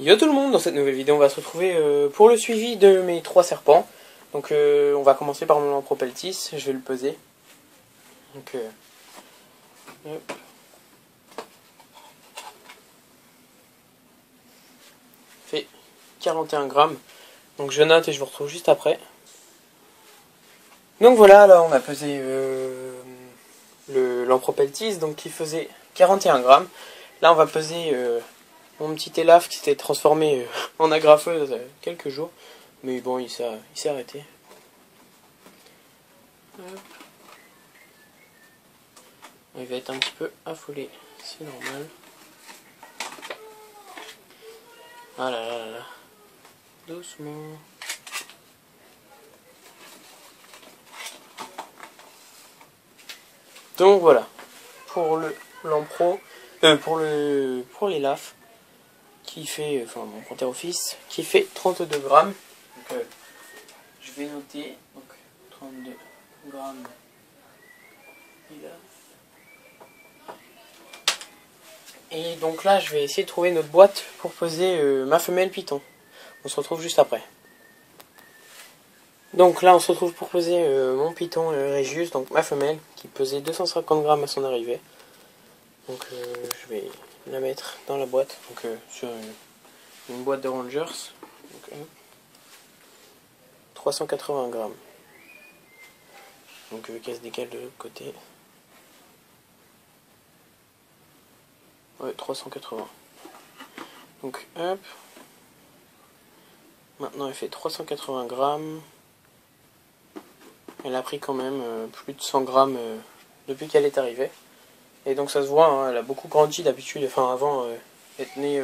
Yo tout le monde, dans cette nouvelle vidéo on va se retrouver pour le suivi de mes 3 serpents. Donc on va commencer par mon Lampropeltis, je vais le peser. Donc hop. Fait 41 grammes. Donc je note et je vous retrouve juste après. Donc voilà, là on a pesé le Lampropeltis, donc qui faisait 41 grammes. Là on va peser mon petit élaf qui s'était transformé en agrafeuse quelques jours. Mais bon, il s'est arrêté. Hop. Il va être un petit peu affolé, c'est normal. Ah là là là là. Doucement. Donc voilà. Pour le Lampro, pour l'élaf, qui fait, enfin mon Pantherophis, qui fait 32 grammes. Donc je vais noter, donc 32 grammes élaf. Et donc là je vais essayer de trouver notre boîte pour peser ma femelle python. On se retrouve juste après. Donc là on se retrouve pour peser mon python Régius, donc ma femelle, qui pesait 250 grammes à son arrivée. Donc je vais la mettre dans la boîte, donc sur une boîte de Rangers. Donc, 380 grammes. Donc casse décale de l'autre côté. Ouais, 380. Donc hop. Maintenant elle fait 380 grammes. Elle a pris quand même plus de 100 grammes depuis qu'elle est arrivée. Et donc ça se voit, hein, elle a beaucoup grandi d'habitude. Enfin avant, elle tenait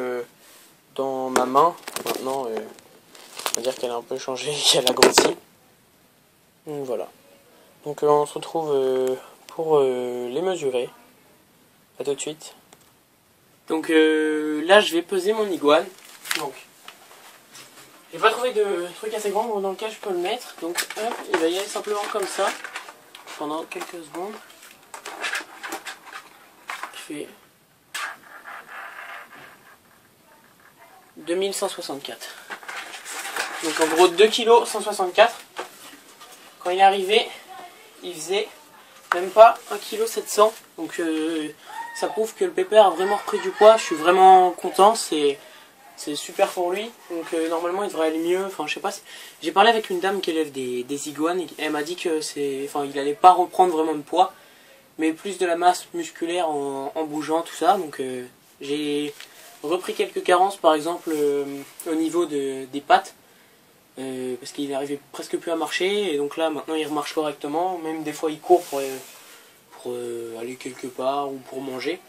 dans ma main. Maintenant, on va dire qu'elle a un peu changé, qu'elle a grossi. Donc voilà. Donc on se retrouve pour les mesurer. A tout de suite. Donc là je vais peser mon iguane. Donc j'ai pas trouvé de truc assez grand dans lequel je peux le mettre. Donc hop, il va y aller simplement comme ça pendant quelques secondes. Il fait 2164. Donc en gros 2 kg 164. Quand il est arrivé, il faisait même pas 1 kg 700. Donc ça prouve que le pépère a vraiment repris du poids. Je suis vraiment content, c'est super pour lui. Donc normalement il devrait aller mieux. Enfin je sais pas. J'ai parlé avec une dame qui élève des iguanes et elle m'a dit que il allait pas reprendre vraiment de poids, mais plus de la masse musculaire en bougeant tout ça. Donc j'ai repris quelques carences, par exemple au niveau des pattes. Parce qu'il arrivait presque plus à marcher, et donc là maintenant il remarche correctement, même des fois il court pour aller quelque part ou pour manger.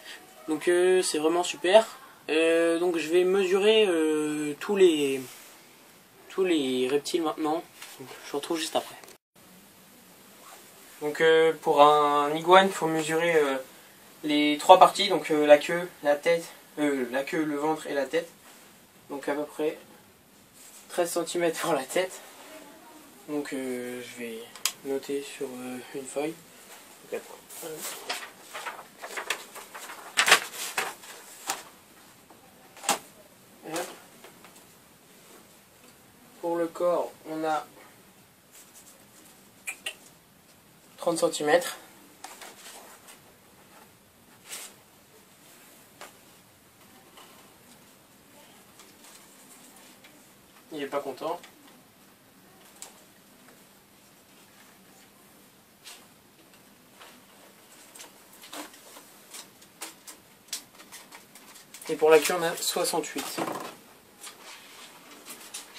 Donc c'est vraiment super. Donc je vais mesurer tous les reptiles maintenant. Donc, je vous retrouve juste après. Donc pour un iguane il faut mesurer les 3 parties, donc la queue, la tête, le ventre et la tête. Donc à peu près 13 cm pour la tête. Donc je vais noter sur une feuille. Donc, pour le corps, on a 30 cm. Il est pas content. Et pour la queue, on a 68.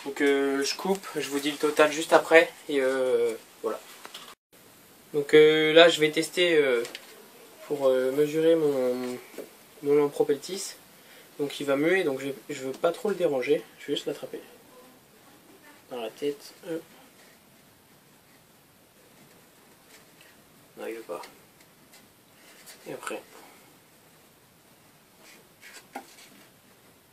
Donc je coupe, je vous dis le total juste après. Et voilà. Donc là, je vais tester pour mesurer mon Lampropeltis. Donc il va muer, donc je veux pas trop le déranger. Je vais juste l'attraper dans la tête. Non, il veut pas. Et après.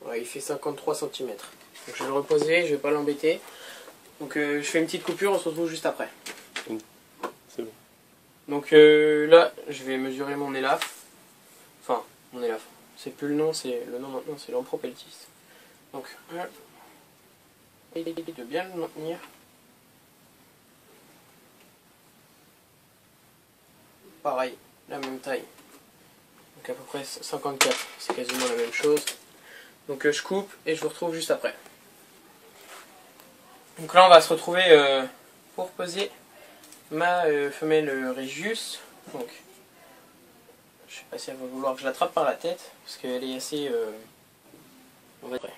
Ouais, il fait 53 cm. Donc je vais le reposer, je vais pas l'embêter. Donc je fais une petite coupure, on se retrouve juste après. C'est bon. Donc là, je vais mesurer mon élaf. Enfin, mon élaf. C'est plus le nom, c'est le nom maintenant, c'est Lampropeltis. Donc, et de bien le maintenir. Pareil, la même taille. Donc à peu près 54, c'est quasiment la même chose. Donc je coupe et je vous retrouve juste après. Donc là on va se retrouver pour poser ma femelle Regius. Donc je sais pas si elle va vouloir que je l'attrape par la tête parce qu'elle est assez on va dire.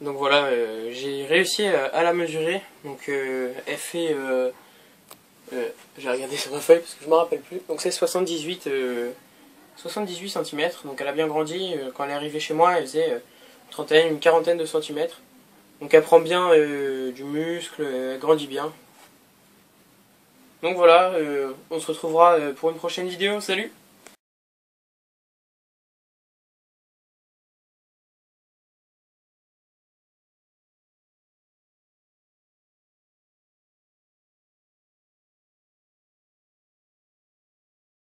Donc voilà, j'ai réussi à la mesurer. Donc elle fait j'ai regardé sur ma feuille parce que je me rappelle plus. Donc c'est 78 cm, donc elle a bien grandi. Quand elle est arrivée chez moi, elle faisait une quarantaine de centimètres. Donc elle prend bien du muscle, elle grandit bien. Donc voilà, on se retrouvera pour une prochaine vidéo. Salut!